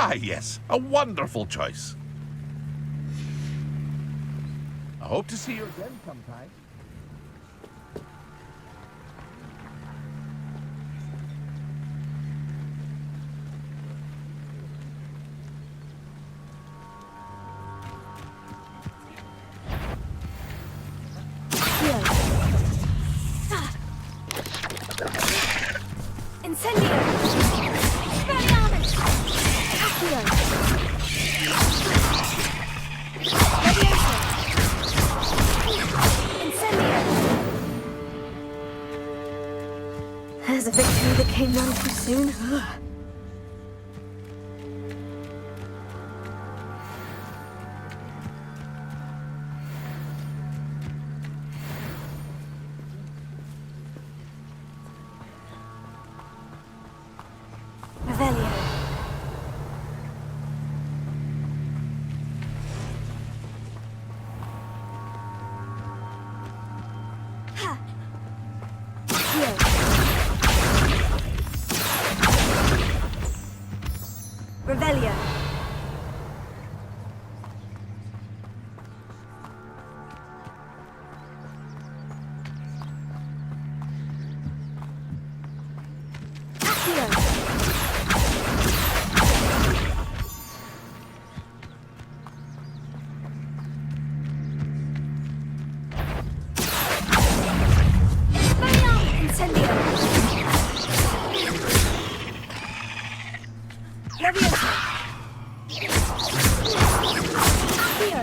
Ah, yes, a wonderful choice. I hope to see you again sometime. Incendio! Expelliarmus! Accio! Levioso! Incendio! There's a victory that came none too soon. Revelio. Ha! Here. Revelio. Accio. Incendio! Levioso! Accio!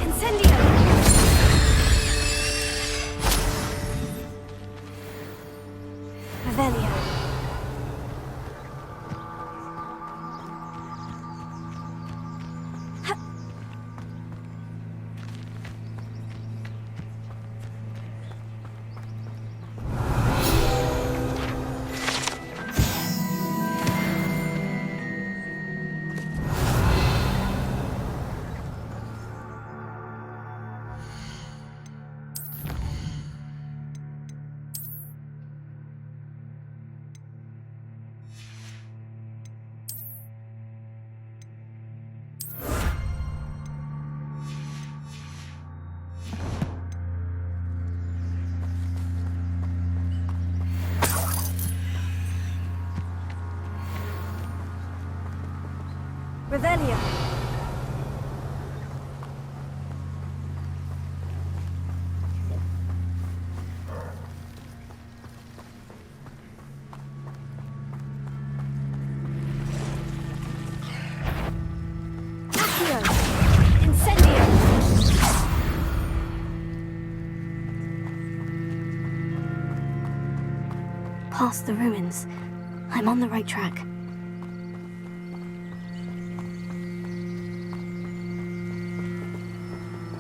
Incendio! Revelio! Revelio! Accio! Incendio! Past the ruins. I'm on the right track.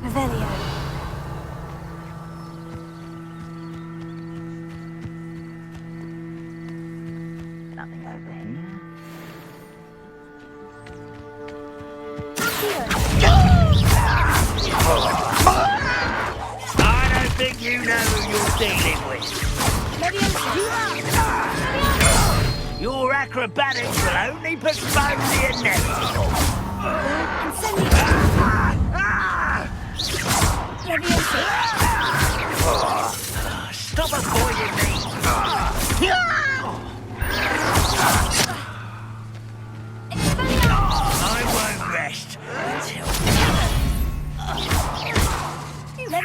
Revelio. Nothing over here. I don't think you know who you're dealing with. Your acrobatics will only postpone the inevitable. Stop avoiding me! I won't rest until...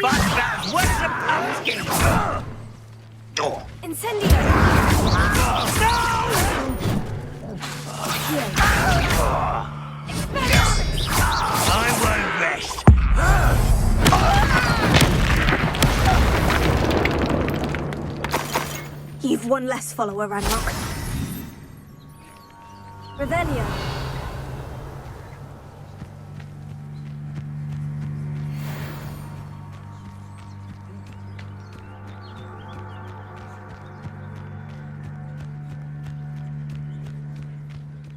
But that's worse than pumpkin! Incendio! I won't rest. You've one less follower, Ranrock. Revelio.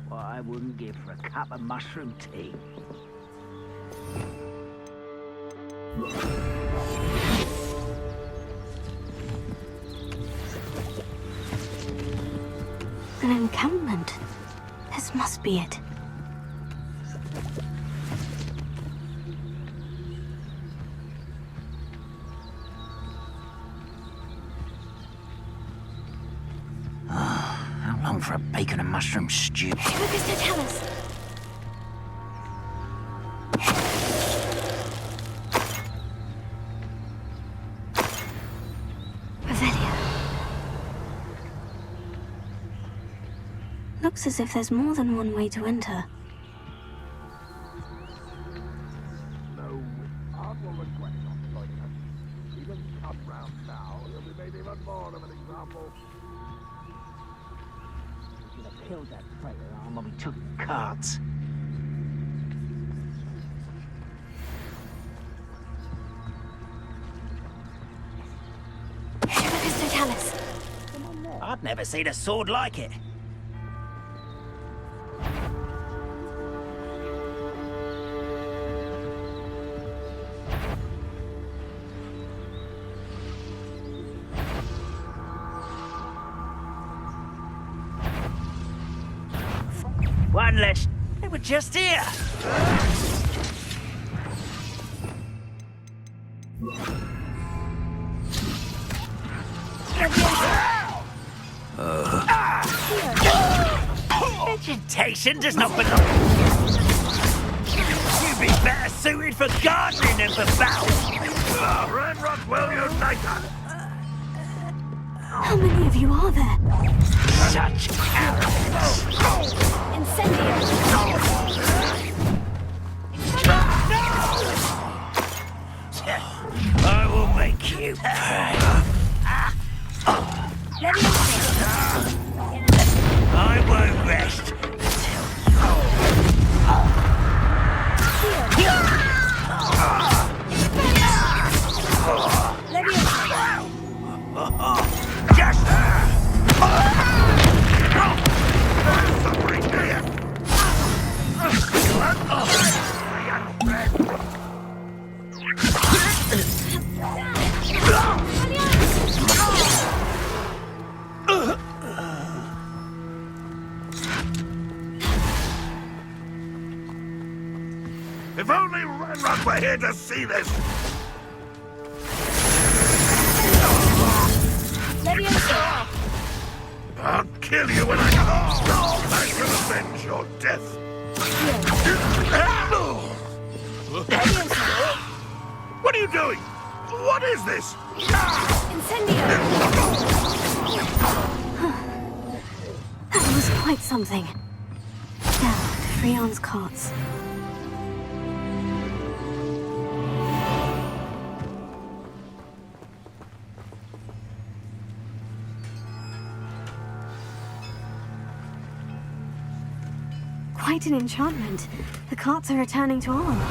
What I wouldn't give for a cup of mushroom tea. An encampment. This must be it. for a bacon and mushroom stew. Focus to tell us. Looks as if there's more than one way to enter. No, I will regret not joining us. He doesn't come round now, he'll be made even more of an example. We should have killed that traitor arm when we took cards. Focus to tell us. I've never seen a sword like it. One less. They were just here. Vegetation does not belong. You'd be better suited for gardening than for battle. Red Rockwell United! How many of you are there? Such arrogance. Incendio! I will make you pay. I won't rest If only Red Rock were here to see this! I'll kill you when I come! I shall avenge your death! What are you doing? What is this? That was quite something. Now, to Freon's carts. Quite an enchantment. The carts are returning to arm.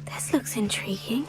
This looks intriguing.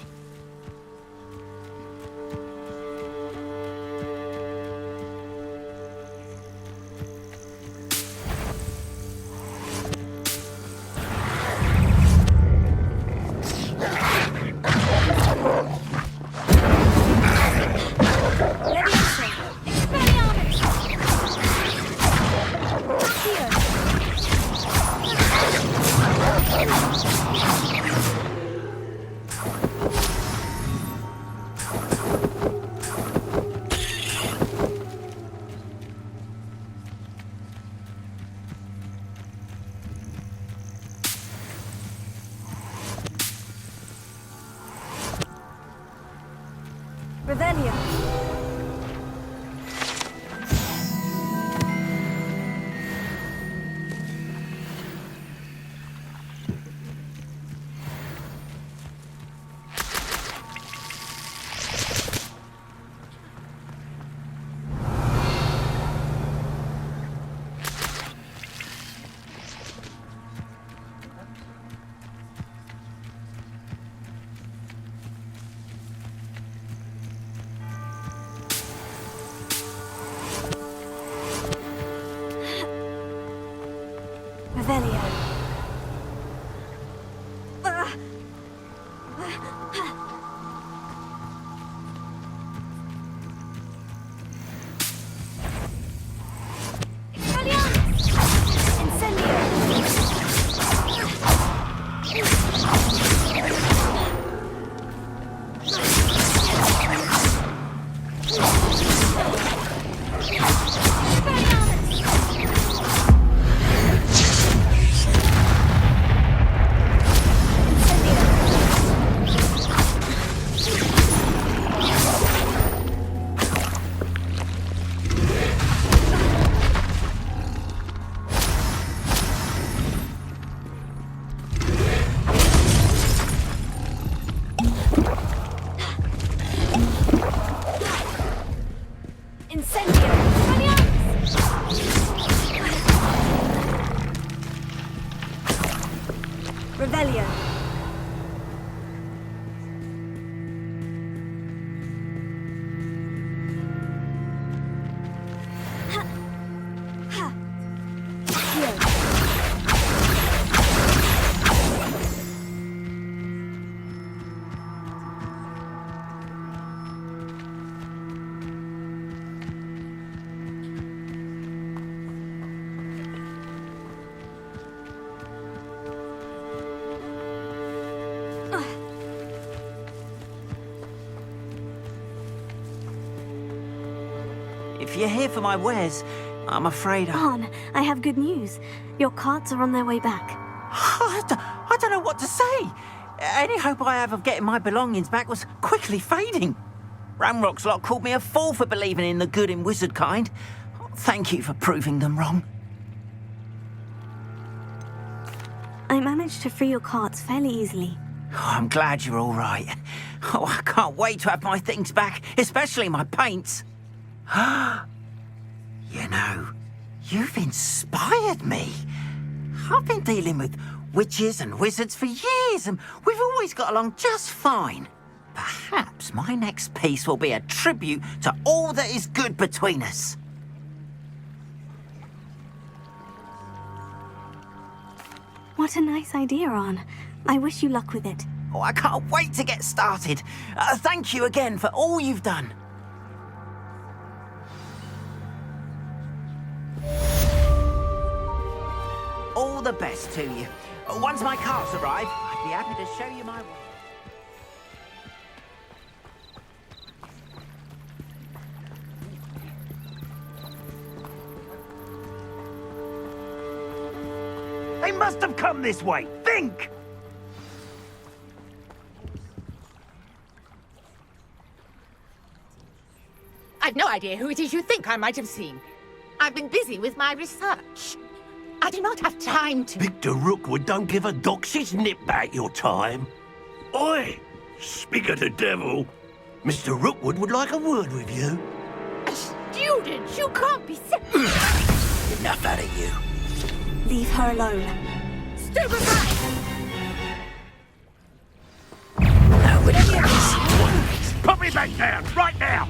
Revelio. Revelio. Revelio. If you're here for my wares, I'm afraid Arn, I have good news. Your carts are on their way back. I don't know what to say. Any hope I have of getting my belongings back was quickly fading. Ramrock's lot called me a fool for believing in the good in wizard kind. Thank you for proving them wrong. I managed to free your carts fairly easily. Oh, I'm glad you're all right. Oh, I can't wait to have my things back, especially my paints. You know, you've inspired me. I've been dealing with witches and wizards for years, and we've always got along just fine. Perhaps my next piece will be a tribute to all that is good between us. What a nice idea, Arn. I wish you luck with it. Oh, I can't wait to get started. Thank you again for all you've done. All the best to you. Once my carts arrive, I'd be happy to show you my way. They must have come this way. Think! I've no idea who it is you think I might have seen. I've been busy with my research. I do not have time to... Victor Rookwood don't give a doxy's nip back your time. Oi! Speak of the devil. Mr. Rookwood would like a word with you. A student? You can't be... Enough out of you. Leave her alone. Stupefy! Put me back down, right now!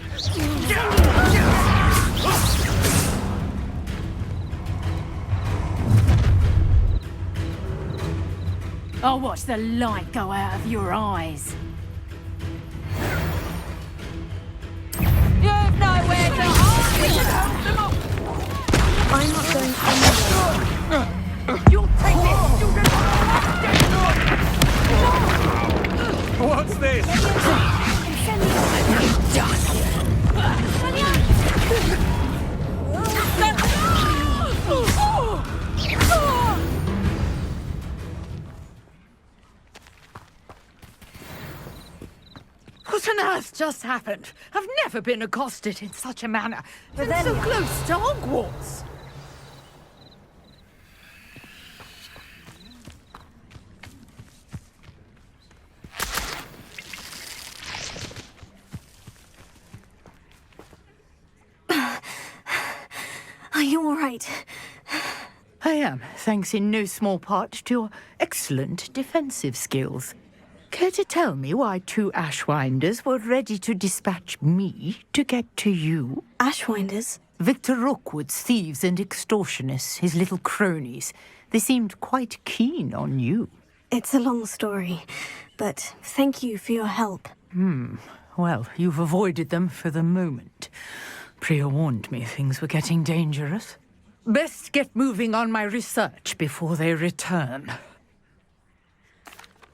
I'll watch the light go out of your eyes. You've nowhere to hide! We should help them off! I'm not going anywhere. You'll take this, student! What's this? What on earth just happened? I've never been accosted in such a manner. And so close to Hogwarts. Are you all right? I am, thanks in no small part to your excellent defensive skills. Care to tell me why two Ashwinders were ready to dispatch me to get to you? Ashwinders? Victor Rookwood's thieves and extortionists, his little cronies. They seemed quite keen on you. It's a long story, but thank you for your help. Well, you've avoided them for the moment. Priya warned me things were getting dangerous. Best get moving on my research before they return.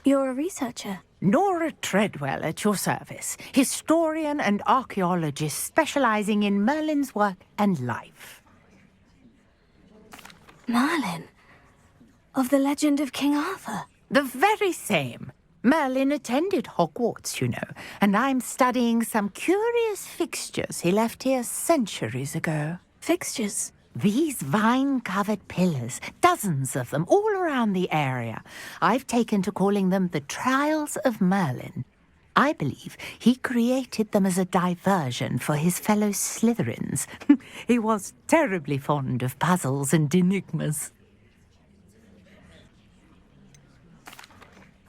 You're a researcher. Nora Treadwell at your service, historian and archaeologist specializing in Merlin's work and life. Merlin? Of the legend of King Arthur? The very same. Merlin attended Hogwarts, you know, and I'm studying some curious fixtures he left here centuries ago. Fixtures? These vine-covered pillars, dozens of them, all around the area. I've taken to calling them the Trials of Merlin. I believe he created them as a diversion for his fellow Slytherins. He was terribly fond of puzzles and enigmas.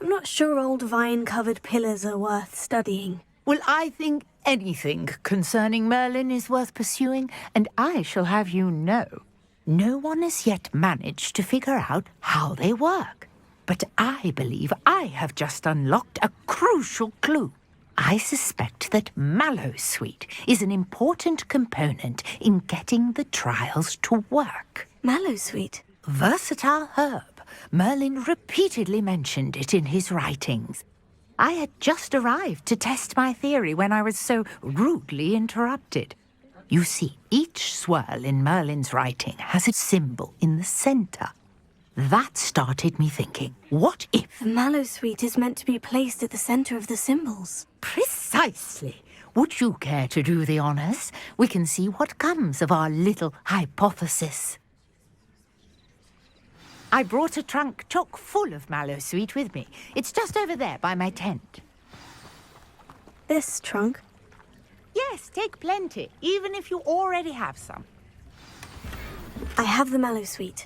I'm not sure old vine-covered pillars are worth studying. Well, I think anything concerning Merlin is worth pursuing, and I shall have you know, no one has yet managed to figure out how they work. But I believe I have just unlocked a crucial clue. I suspect that Mallowsweet is an important component in getting the trials to work. Mallowsweet? Versatile herb. Merlin repeatedly mentioned it in his writings. I had just arrived to test my theory when I was so rudely interrupted. You see, each swirl in Merlin's writing has a symbol in the centre. That started me thinking, what if... The Mallowsweet is meant to be placed at the centre of the symbols. Precisely. Would you care to do the honours? We can see what comes of our little hypothesis. I brought a trunk chock full of Mallowsweet with me. It's just over there by my tent. This trunk? Yes, take plenty, even if you already have some. I have the Mallowsweet.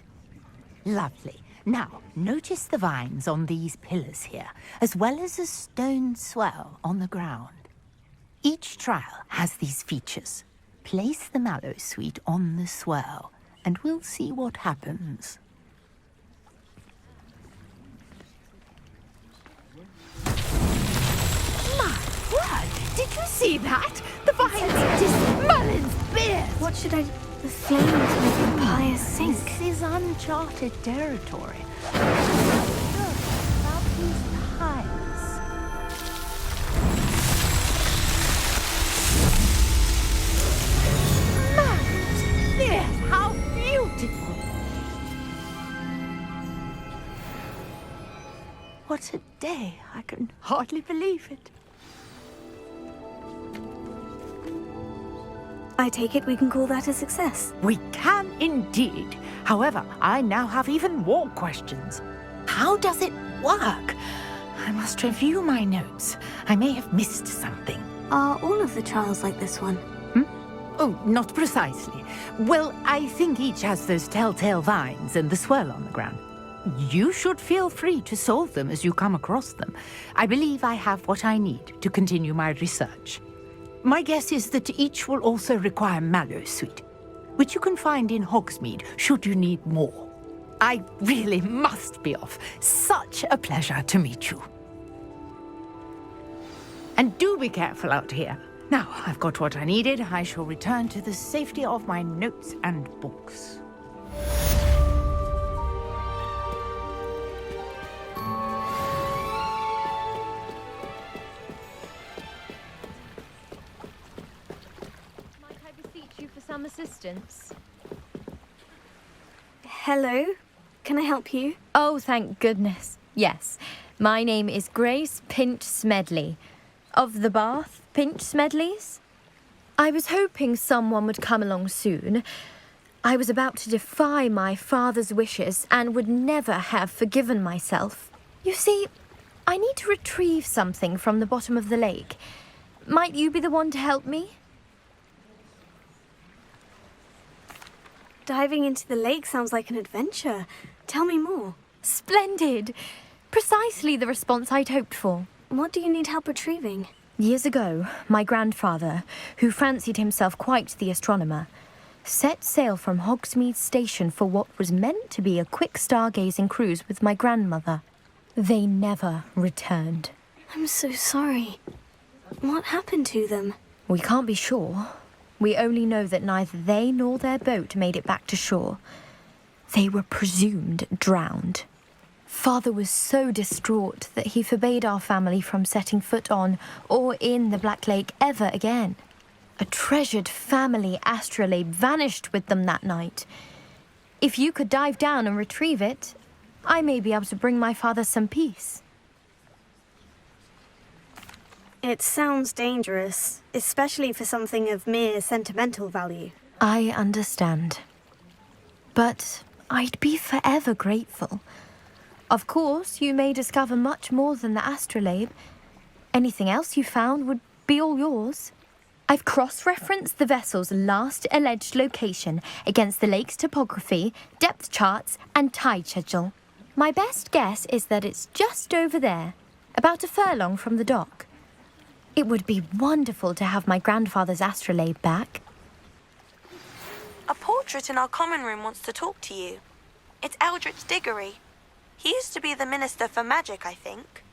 Lovely. Now, notice the vines on these pillars here, as well as a stone swell on the ground. Each trial has these features. Place the Mallowsweet on the swell, and we'll see what happens. Did you see that? The vines just Merlin's beard! What should I... The flames make the pyre sink. This is uncharted territory. About these tiles. Merlin's beard! How beautiful! What a day. I can hardly believe it. I take it we can call that a success. We can indeed. However, I now have even more questions. How does it work? I must review my notes. I may have missed something. Are all of the trials like this one? Oh, not precisely. Well, I think each has those telltale vines and the swirl on the ground. You should feel free to solve them as you come across them. I believe I have what I need to continue my research. My guess is that each will also require mallow sweet, which you can find in Hogsmeade should you need more. I really must be off. Such a pleasure to meet you. And do be careful out here. Now, I've got what I needed. I shall return to the safety of my notes and books. Might I beseech you for some assistance? Hello? Can I help you? Oh, thank goodness. Yes. My name is Grace Pinch Smedley. Of the Bath Pinch Smedleys? I was hoping someone would come along soon. I was about to defy my father's wishes and would never have forgiven myself. You see, I need to retrieve something from the bottom of the lake. Might you be the one to help me? Diving into the lake sounds like an adventure. Tell me more. Splendid! Precisely the response I'd hoped for. What do you need help retrieving? Years ago, my grandfather, who fancied himself quite the astronomer, set sail from Hogsmeade Station for what was meant to be a quick stargazing cruise with my grandmother. They never returned. I'm so sorry. What happened to them? We can't be sure. We only know that neither they nor their boat made it back to shore. They were presumed drowned. Father was so distraught that he forbade our family from setting foot on or in the Black Lake ever again. A treasured family astrolabe vanished with them that night. If you could dive down and retrieve it, I may be able to bring my father some peace. It sounds dangerous, especially for something of mere sentimental value. I understand. But I'd be forever grateful. Of course, you may discover much more than the astrolabe. Anything else you found would be all yours. I've cross-referenced the vessel's last alleged location against the lake's topography, depth charts, and tide schedule. My best guess is that it's just over there, about a furlong from the dock. It would be wonderful to have my grandfather's astrolabe back. A portrait in our common room wants to talk to you. It's Eldritch Diggory. He used to be the Minister for Magic, I think.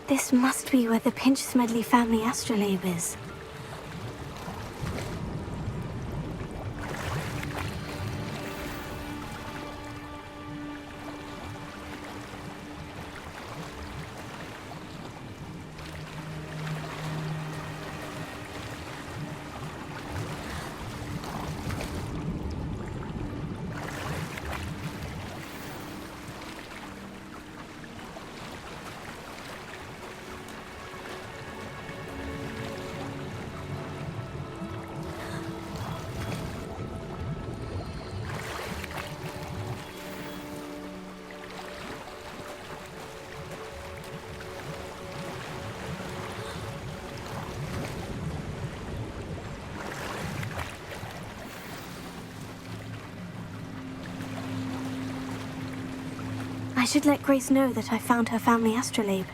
This must be where the Pinch Smedley family astrolabe is. I should let Grace know that I found her family astrolabe.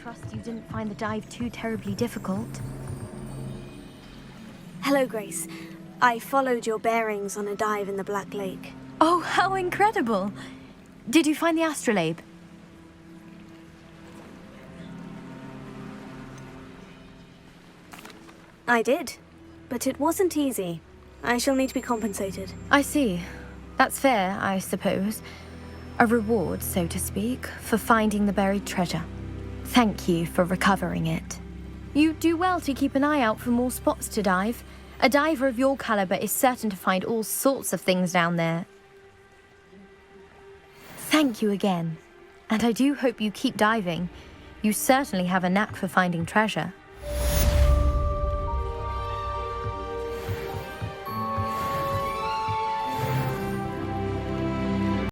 trust you didn't find the dive too terribly difficult. Hello, Grace. I followed your bearings on a dive in the Black Lake. Oh, how incredible! Did you find the astrolabe? I did, but it wasn't easy. I shall need to be compensated. I see. That's fair, I suppose. A reward, so to speak, for finding the buried treasure. Thank you for recovering it. You do well to keep an eye out for more spots to dive. A diver of your caliber is certain to find all sorts of things down there. Thank you again. And I do hope you keep diving. You certainly have a knack for finding treasure.